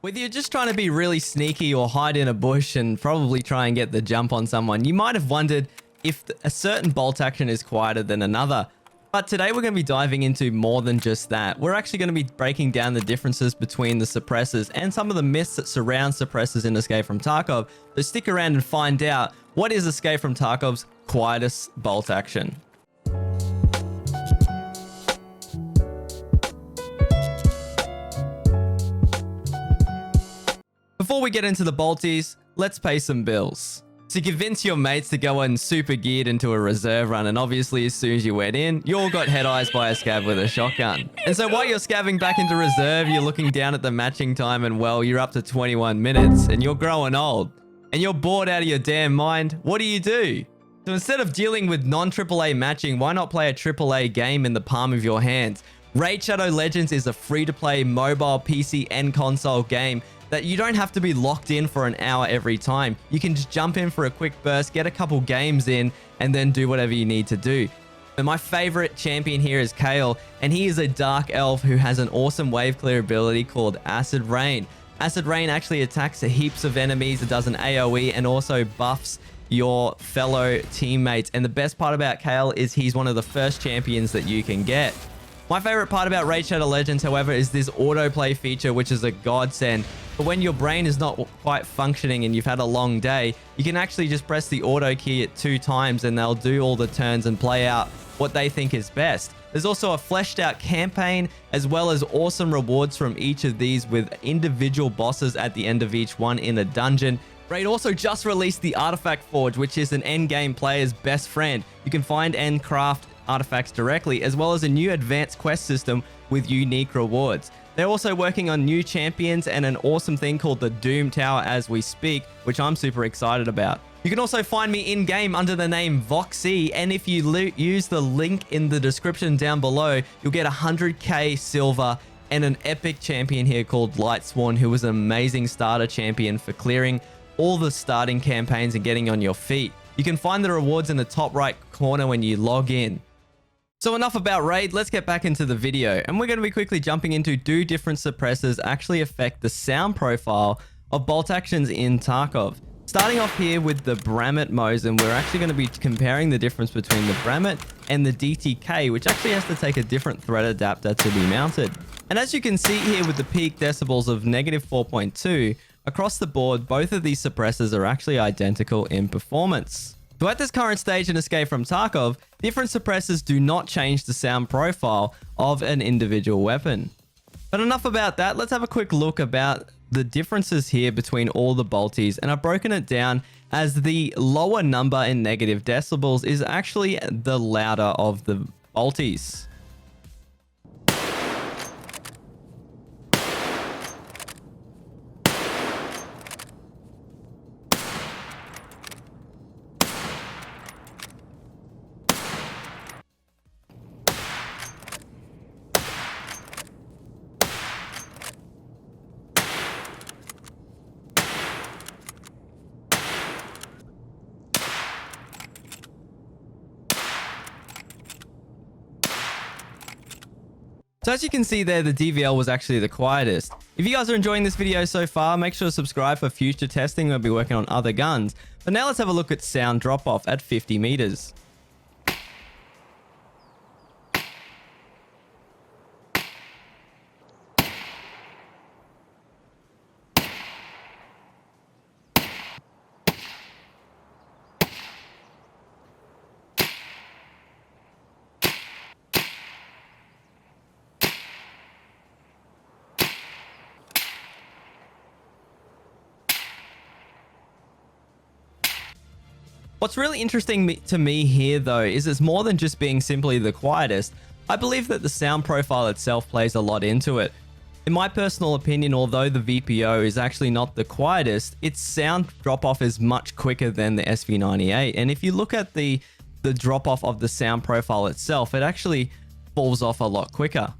Whether you're just trying to be really sneaky or hide in a bush and probably try and get the jump on someone, you might have wondered if a certain bolt action is quieter than another. But today we're going to be diving into more than just that. We're actually going to be breaking down the differences between the suppressors and some of the myths that surround suppressors in Escape from Tarkov. So stick around and find out what is Escape from Tarkov's quietest bolt action. Before we get into the bolties, let's pay some bills. So convince your mates to go in super geared into a reserve run, and obviously as soon as you went in, you all got head eyes by a scav with a shotgun. And so while you're scavving back into reserve, you're looking down at the matching time and well, you're up to 21 minutes and you're growing old. And you're bored out of your damn mind. What do? So instead of dealing with non-AAA matching, why not play a AAA game in the palm of your hands? Raid Shadow Legends is a free-to-play mobile, PC, and console game that you don't have to be locked in for an hour every time. You can just jump in for a quick burst, get a couple games in, and then do whatever you need to do. And my favorite champion here is Kale, and he is a dark elf who has an awesome wave clear ability called Acid Rain. Acid Rain actually attacks heaps of enemies, it does an AoE, and also buffs your fellow teammates. And the best part about Kale is he's one of the first champions that you can get. My favorite part about Raid Shadow Legends, however, is this autoplay feature, which is a godsend. But when your brain is not quite functioning and you've had a long day, you can actually just press the auto key at 2 times and they'll do all the turns and play out what they think is best. There's also a fleshed out campaign, as well as awesome rewards from each of these with individual bosses at the end of each one in a dungeon. Raid also just released the Artifact Forge, which is an endgame player's best friend. You can find and craft artifacts directly, as well as a new advanced quest system with unique rewards. They're also working on new champions and an awesome thing called the Doom Tower as we speak, which I'm super excited about. You can also find me in-game under the name Voxy, and if you use the link in the description down below, you'll get 100k silver and an epic champion here called Lightsworn, who is an amazing starter champion for clearing all the starting campaigns and getting on your feet. You can find the rewards in the top right corner when you log in. So enough about Raid, let's get back into the video. And we're going to be quickly jumping into do different suppressors actually affect the sound profile of bolt actions in Tarkov. Starting off here with the Bramit Mosin, we're actually going to be comparing the difference between the Bramit and the DTK, which actually has to take a different threat adapter to be mounted. And as you can see here with the peak decibels of -4.2, across the board, both of these suppressors are actually identical in performance. So at this current stage in Escape from Tarkov, different suppressors do not change the sound profile of an individual weapon. But enough about that, let's have a quick look about the differences here between all the bolties, and I've broken it down as the lower number in negative decibels is actually the louder of the bolties. So as you can see there, the DVL was actually the quietest. If you guys are enjoying this video so far, make sure to subscribe for future testing. We'll be working on other guns. But now let's have a look at sound drop-off at 50 meters. What's really interesting to me here though is it's more than just being simply the quietest. I believe that the sound profile itself plays a lot into it. In my personal opinion, although the VPO is actually not the quietest, its sound drop-off is much quicker than the SV98. And if you look at the drop-off of the sound profile itself, it actually falls off a lot quicker.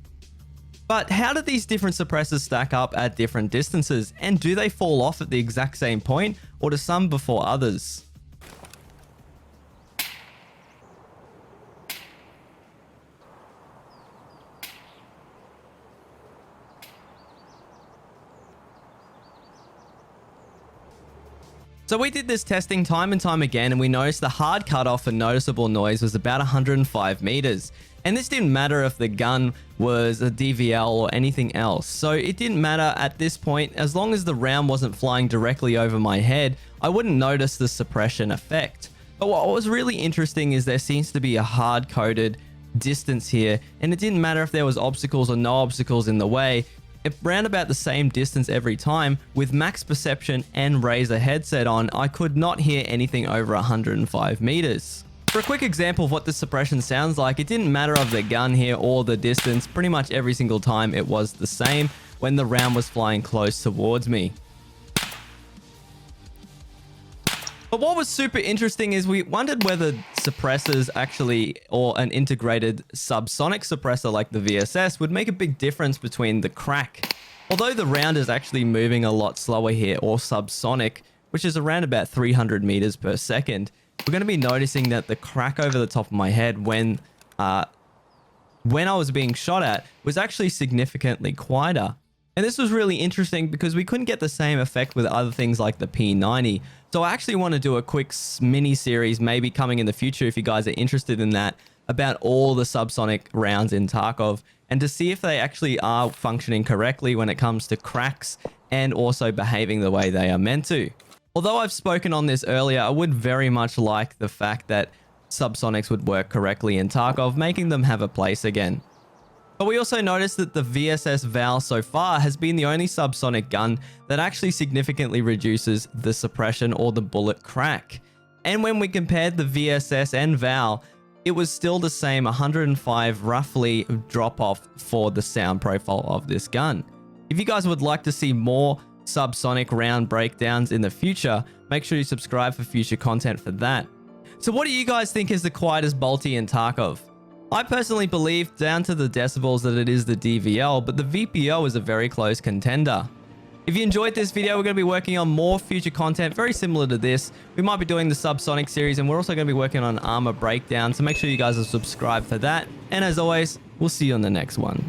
But how do these different suppressors stack up at different distances? And do they fall off at the exact same point, or do some before others? So we did this testing time and time again, and we noticed the hard cutoff for noticeable noise was about 105 meters. And this didn't matter if the gun was a DVL or anything else. So it didn't matter at this point, as long as the round wasn't flying directly over my head, I wouldn't notice the suppression effect. But what was really interesting is there seems to be a hard-coded distance here, and it didn't matter if there was obstacles or no obstacles in the way. It ran about the same distance every time. With max perception and Razer headset on, I could not hear anything over 105 meters. For a quick example of what the suppression sounds like, it didn't matter of the gun here or the distance. Pretty much every single time it was the same when the round was flying close towards me. But what was super interesting is we wondered whether suppressors actually, or an integrated subsonic suppressor like the VSS, would make a big difference between the crack. Although the round is actually moving a lot slower here, or subsonic, which is around about 300 meters per second, we're going to be noticing that the crack over the top of my head when I was being shot at was actually significantly quieter. And this was really interesting because we couldn't get the same effect with other things like the P90. So I actually want to do a quick mini series, maybe coming in the future if you guys are interested in that, about all the subsonic rounds in Tarkov, and to see if they actually are functioning correctly when it comes to cracks and also behaving the way they are meant to. Although I've spoken on this earlier, I would very much like the fact that subsonics would work correctly in Tarkov, making them have a place again. But we also noticed that the VSS Val so far has been the only subsonic gun that actually significantly reduces the suppression or the bullet crack. And when we compared the VSS and Val, it was still the same 105 roughly drop off for the sound profile of this gun. If you guys would like to see more subsonic round breakdowns in the future, make sure you subscribe for future content for that. So what do you guys think is the quietest bolty in Tarkov? I personally believe down to the decibels that it is the DVL, but the VPO is a very close contender. If you enjoyed this video, we're going to be working on more future content very similar to this. We might be doing the Subsonic series, and we're also going to be working on armor breakdown, so make sure you guys are subscribed for that. And as always, we'll see you on the next one.